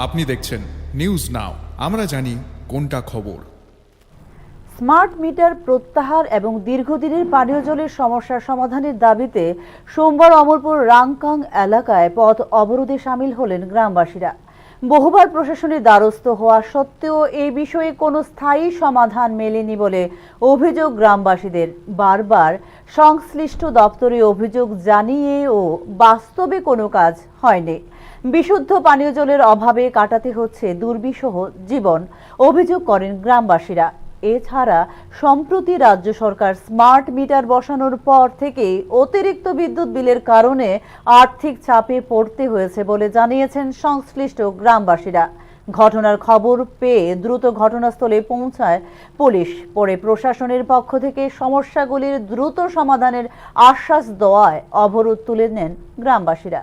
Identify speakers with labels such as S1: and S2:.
S1: আপনি দেখছেন news now, আমরা জানি কোনটা খবর।
S2: স্মার্ট মিটার প্রত্যাহার এবং দীর্ঘদিনের পানীয় জলের সমস্যার সমাধানের দাবিতে সোমবার অমরপুর রাংকাং এলাকায় পথ অবরোধে সামিল হলেন গ্রামবাসীরা। বহুবার প্রশাসনের দ্বারস্থ হওয়া সত্ত্বেও এই বিষয়ে কোনো স্থায়ী সমাধান মেলেনি বলে অভিযোগ গ্রামবাসীদের। বারবার সংশ্লিষ্ট দপ্তরে অভিযোগ জানিয়েও বাস্তবে কোনো কাজ হয়নি। বিশুদ্ধ পানীয় জলের অভাবে কাটাতে হচ্ছে দুর্বিষহ জীবন, অভিযোগ করেন গ্রামবাসীরা। এছাড়া সম্প্রতি রাজ্য সরকার স্মার্ট মিটার বসানোর পর থেকেই অতিরিক্ত বিদ্যুৎ বিলের কারণে আর্থিক চাপে পড়তে হয়েছে বলে জানিয়েছেন সংশ্লিষ্ট গ্রামবাসীরা। ঘটনার খবর পেয়ে দ্রুত ঘটনাস্থলে পৌঁছায় পুলিশ। পরে প্রশাসনের পক্ষ থেকে সমস্যাগুলির দ্রুত সমাধানের আশ্বাস দেওয়ায় অবরোধ তুলে নেন গ্রামবাসীরা।